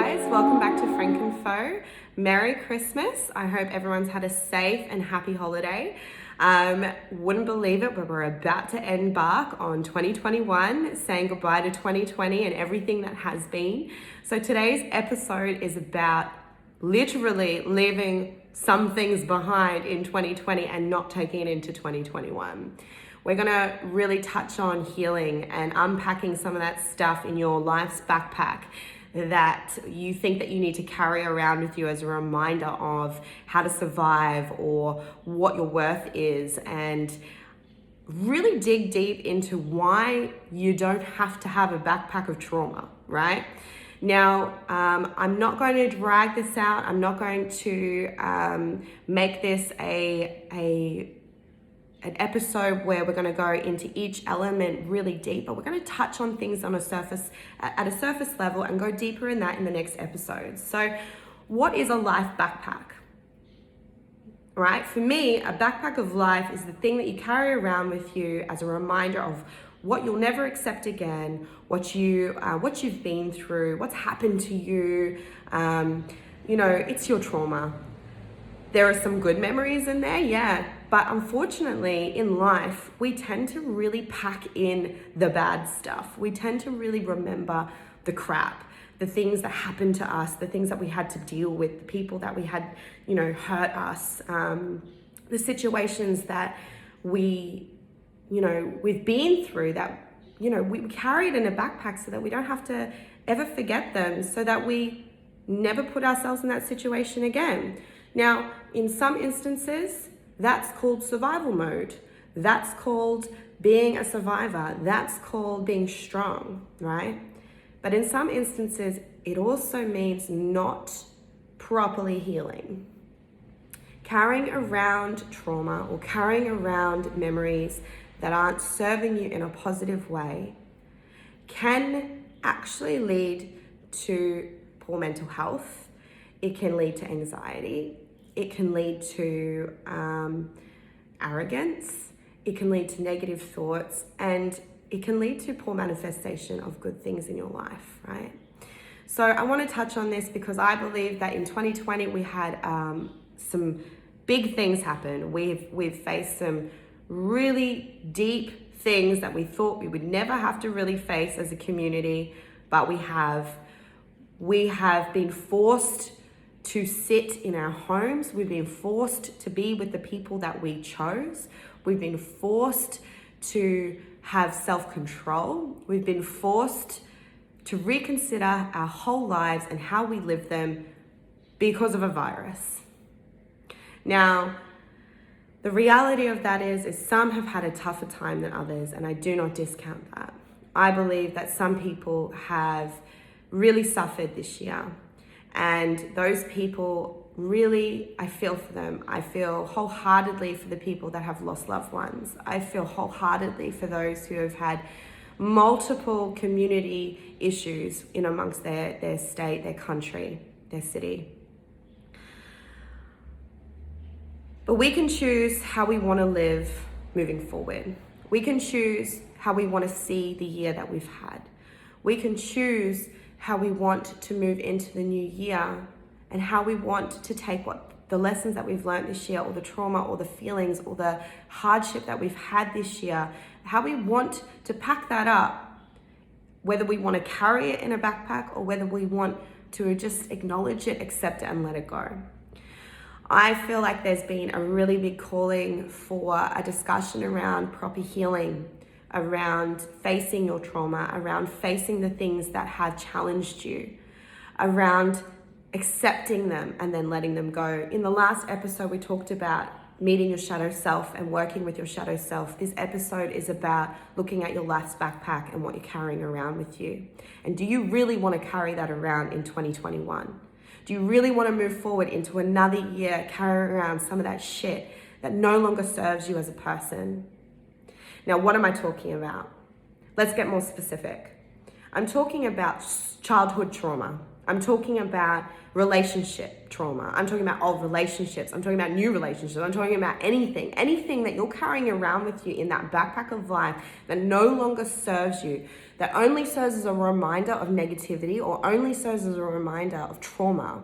guys, welcome back to Frank and F.O.E. Merry Christmas. I hope everyone's had a safe and happy holiday. Wouldn't believe it, but we're about to embark on 2021, saying goodbye to 2020 and everything that has been. So today's episode is about literally leaving some things behind in 2020 and not taking it into 2021. We're gonna really touch on healing and unpacking some of that stuff in your life's backpack that you think that you need to carry around with you as a reminder of how to survive or what your worth is, and really dig deep into why you don't have to have a backpack of trauma, right? Now, I'm not going to drag this out. I'm not going to make this an episode where we're going to go into each element really deep, but we're going to touch on things on a surface level and go deeper in that in the next episode. So what is a life backpack? Right? For me, a backpack of life is the thing that you carry around with you as a reminder of what you'll never accept again, what you've been through, what's happened to you. It's your trauma. There are some good memories in there, yeah. But unfortunately, in life, we tend to really pack in the bad stuff. We tend to really remember the crap, the things that happened to us, the things that we had to deal with, the people that we had, hurt us, the situations that we've been through that, we carry it in a backpack so that we don't have to ever forget them, so that we never put ourselves in that situation again. Now, in some instances, that's called survival mode. That's called being a survivor. That's called being strong, right? But in some instances, it also means not properly healing. Carrying around trauma or carrying around memories that aren't serving you in a positive way can actually lead to poor mental health. It can lead to anxiety. It can lead to arrogance. It can lead to negative thoughts, and it can lead to poor manifestation of good things in your life, right? So I want to touch on this because I believe that in 2020 we had some big things happen. We've faced some really deep things that we thought we would never have to really face as a community, but we have been forced to sit in our homes. We've been forced to be with the people that we chose. We've been forced to have self-control. We've been forced to reconsider our whole lives and how we live them because of a virus. Now, the reality of that is some have had a tougher time than others, and I do not discount that. I believe that some people have really suffered this year. And those people, really, I feel for them. I feel wholeheartedly for the people that have lost loved ones. I feel wholeheartedly for those who have had multiple community issues in amongst their state, their country, their city. But we can choose how we want to live moving forward. We can choose how we want to see the year that we've had. We can choose how we want to move into the new year, and how we want to take the lessons that we've learned this year, or the trauma or the feelings or the hardship that we've had this year, how we want to pack that up, whether we want to carry it in a backpack or whether we want to just acknowledge it, accept it, and let it go. I feel like there's been a really big calling for a discussion around proper healing, around facing your trauma, around facing the things that have challenged you, around accepting them and then letting them go. In the last episode, we talked about meeting your shadow self and working with your shadow self. This episode is about looking at your life's backpack and what you're carrying around with you. And do you really want to carry that around in 2021? Do you really want to move forward into another year carrying around some of that shit that no longer serves you as a person? Now, what am I talking about? Let's get more specific. I'm talking about childhood trauma. I'm talking about relationship trauma. I'm talking about old relationships. I'm talking about new relationships. I'm talking about anything that you're carrying around with you in that backpack of life that no longer serves you, that only serves as a reminder of negativity or only serves as a reminder of trauma.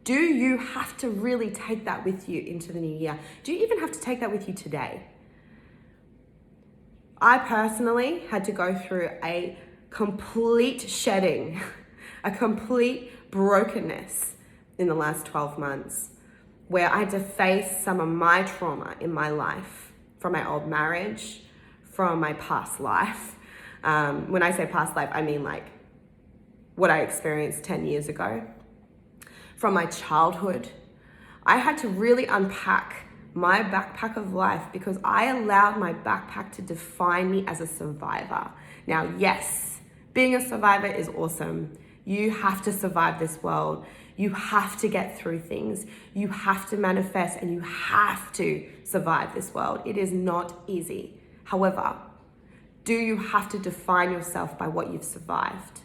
Do you have to really take that with you into the new year? Do you even have to take that with you today? I personally had to go through a complete shedding, a complete brokenness in the last 12 months, where I had to face some of my trauma in my life from my old marriage, from my past life. When I say past life, I mean like what I experienced 10 years ago, from my childhood. I had to really unpack my backpack of life because I allowed my backpack to define me as a survivor. Now, yes, being a survivor is awesome. You have to survive this world. You have to get through things. You have to manifest and you have to survive this world. It is not easy. However, do you have to define yourself by what you've survived?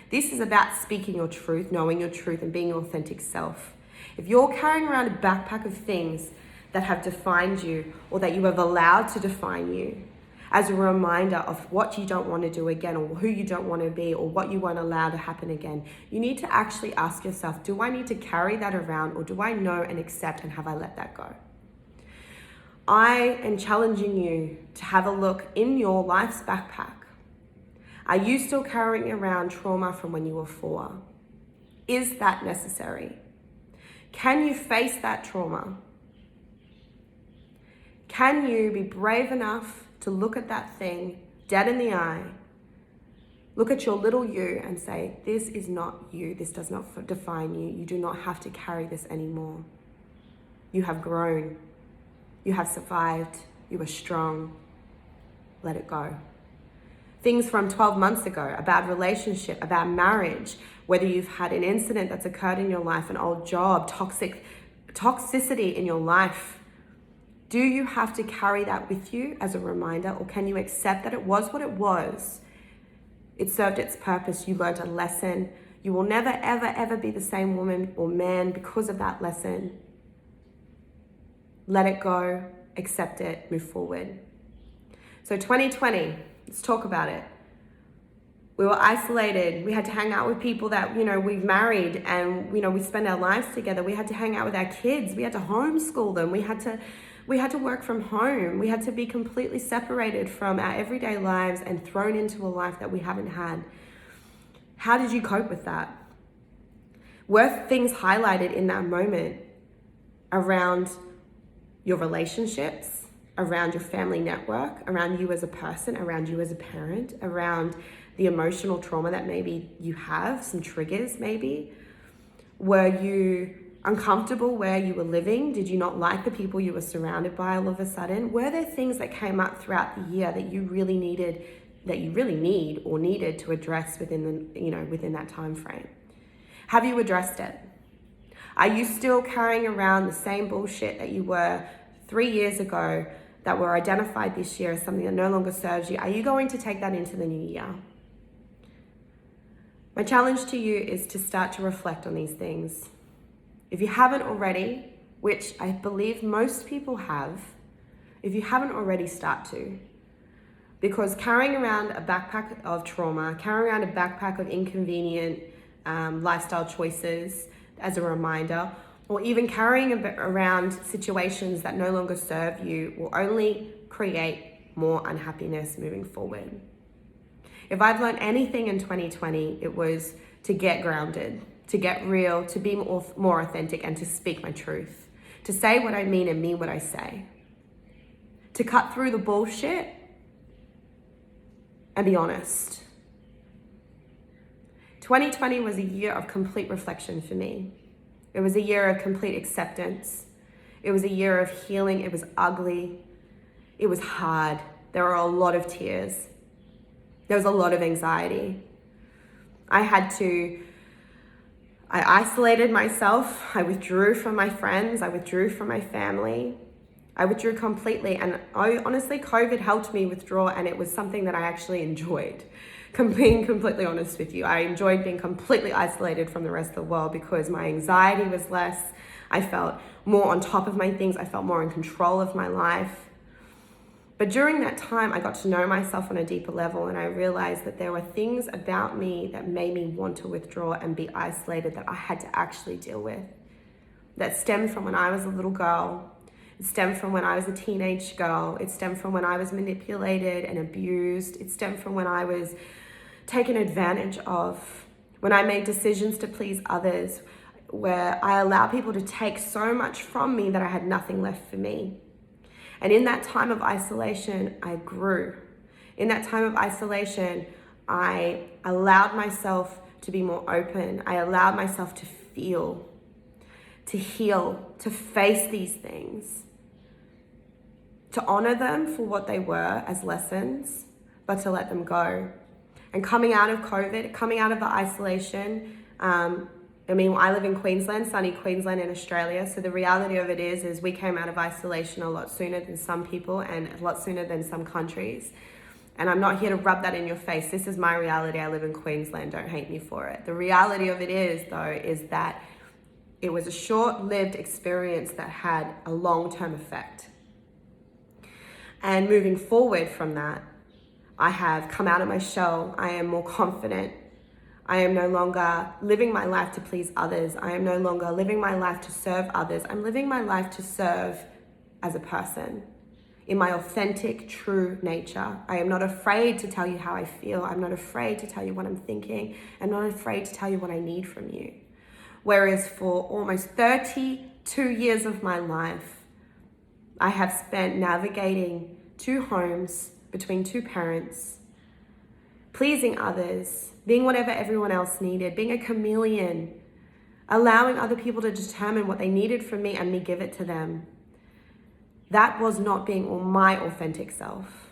This is about speaking your truth, knowing your truth, and being your authentic self. If you're carrying around a backpack of things that have defined you or that you have allowed to define you as a reminder of what you don't want to do again or who you don't want to be or what you won't allow to happen again, you need to actually ask yourself, do I need to carry that around or do I know and accept and have I let that go? I am challenging you to have a look in your life's backpack. Are you still carrying around trauma from when you were 4? Is that necessary? Can you face that trauma? Can you be brave enough to look at that thing dead in the eye, look at your little you and say, this is not you, this does not define you, you do not have to carry this anymore. You have grown, you have survived, you are strong, let it go. Things from 12 months ago, about relationship, about marriage, whether you've had an incident that's occurred in your life, an old job, toxicity in your life, do you have to carry that with you as a reminder, or can you accept that it was what it was? It served its purpose, you learned a lesson. You will never, ever, ever be the same woman or man because of that lesson. Let it go, accept it, move forward. So 2020, let's talk about it. We were isolated. We had to hang out with people that, we've married and, we spend our lives together. We had to hang out with our kids. We had to homeschool them. We had to work from home. We had to be completely separated from our everyday lives and thrown into a life that we haven't had. How did you cope with that? Were things highlighted in that moment around your relationships, around your family network, around you as a person, around you as a parent, around the emotional trauma that maybe you have, some triggers maybe? Were you uncomfortable where you were living? Did you not like the people you were surrounded by all of a sudden? Were there things that came up throughout the year that you really need or needed to address within that time frame? Have you addressed it? Are you still carrying around the same bullshit that you were 3 years ago that were identified this year as something that no longer serves you? Are you going to take that into the new year? My challenge to you is to start to reflect on these things. If you haven't already, which I believe most people have, if you haven't already, start to. Because carrying around a backpack of trauma, carrying around a backpack of inconvenient lifestyle choices as a reminder, or even carrying around situations that no longer serve you will only create more unhappiness moving forward. If I've learned anything in 2020, it was to get grounded, to get real, to be more authentic, and to speak my truth, to say what I mean and mean what I say, to cut through the bullshit and be honest. 2020 was a year of complete reflection for me. It was a year of complete acceptance. It was a year of healing. It was ugly. It was hard. There were a lot of tears. There was a lot of anxiety. I isolated myself. I withdrew from my friends. I withdrew from my family. I withdrew completely, and honestly, COVID helped me withdraw, and it was something that I actually enjoyed. Being completely honest with you, I enjoyed being completely isolated from the rest of the world because my anxiety was less. I felt more on top of my things. I felt more in control of my life. But during that time, I got to know myself on a deeper level, and I realized that there were things about me that made me want to withdraw and be isolated that I had to actually deal with. That stemmed from when I was a little girl. It stemmed from when I was a teenage girl. It stemmed from when I was manipulated and abused. It stemmed from when I was taken advantage of, when I made decisions to please others, where I allowed people to take so much from me that I had nothing left for me. And in that time of isolation, I grew. In that time of isolation, I allowed myself to be more open. I allowed myself to feel, to heal, to face these things, to honor them for what they were as lessons, but to let them go. And coming out of COVID, coming out of the isolation, I live in Queensland, sunny Queensland in Australia. So the reality of it is we came out of isolation a lot sooner than some people and a lot sooner than some countries. And I'm not here to rub that in your face. This is my reality. I live in Queensland. Don't hate me for it. The reality of it is, though, is that it was a short-lived experience that had a long-term effect. And moving forward from that, I have come out of my shell. I am more confident. I am no longer living my life to please others. I am no longer living my life to serve others. I'm living my life to serve as a person in my authentic, true nature. I am not afraid to tell you how I feel. I'm not afraid to tell you what I'm thinking. I'm not afraid to tell you what I need from you. Whereas for almost 32 years of my life, I have spent navigating two homes between two parents, pleasing others, being whatever everyone else needed, being a chameleon, allowing other people to determine what they needed from me and me give it to them. That was not being my authentic self.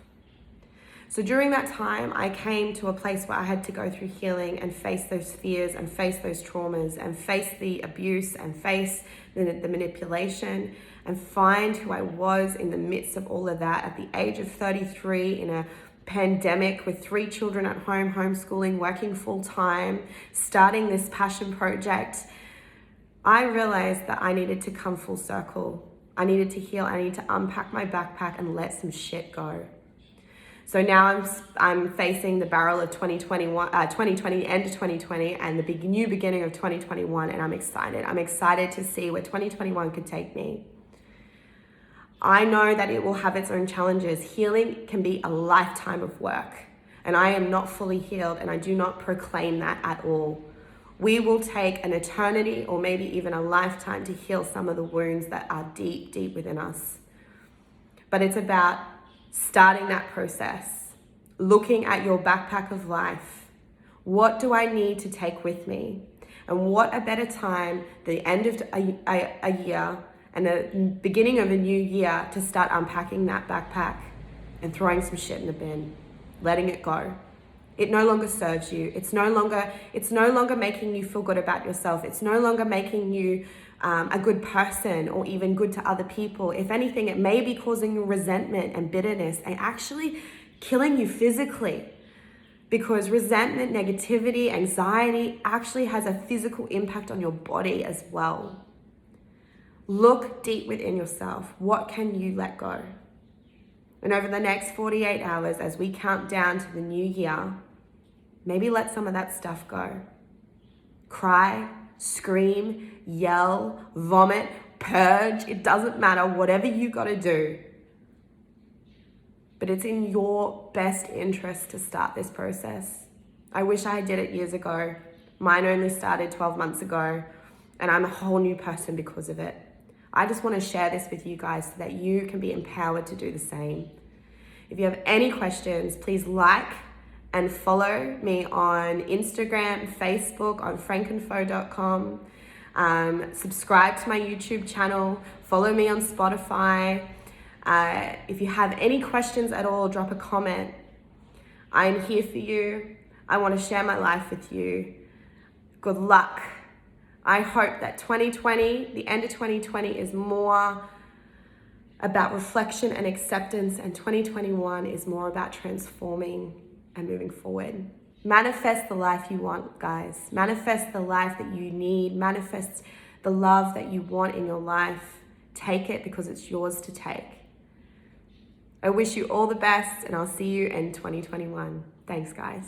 So during that time, I came to a place where I had to go through healing and face those fears and face those traumas and face the abuse and face the manipulation and find who I was in the midst of all of that at the age of 33 in a pandemic with 3 children at home, homeschooling, working full time, starting this passion project. I realized that I needed to come full circle. I needed to heal. I needed to unpack my backpack and let some shit go. So now I'm facing the barrel of 2020, end of 2020, and the new beginning of 2021, and I'm excited. I'm excited to see where 2021 could take me. I know that it will have its own challenges. Healing can be a lifetime of work, and I am not fully healed, and I do not proclaim that at all. We will take an eternity or maybe even a lifetime to heal some of the wounds that are deep, deep within us. But it's about starting that process, looking at your backpack of life. What do I need to take with me? And what a better time, the end of a year and the beginning of a new year, to start unpacking that backpack and throwing some shit in the bin, letting it go. It no longer serves you. It's no longer making you feel good about yourself. It's no longer making you a good person or even good to other people. If anything, it may be causing you resentment and bitterness and actually killing you physically, because resentment, negativity, anxiety actually has a physical impact on your body as well. Look deep within yourself. What can you let go? And over the next 48 hours, as we count down to the new year, maybe let some of that stuff go. Cry, scream, yell, vomit, purge. It doesn't matter, whatever you got to do. But it's in your best interest to start this process. I wish I did it years ago. Mine only started 12 months ago, and I'm a whole new person because of it. I just want to share this with you guys so that you can be empowered to do the same. If you have any questions, please like and follow me on Instagram, Facebook, on frankandfo.com. Subscribe to my YouTube channel. Follow me on Spotify. If you have any questions at all, drop a comment. I'm here for you. I want to share my life with you. Good luck. I hope that 2020, the end of 2020, is more about reflection and acceptance, and 2021 is more about transforming and moving forward. Manifest the life you want, guys. Manifest the life that you need. Manifest the love that you want in your life. Take it because it's yours to take. I wish you all the best, and I'll see you in 2021. Thanks, guys.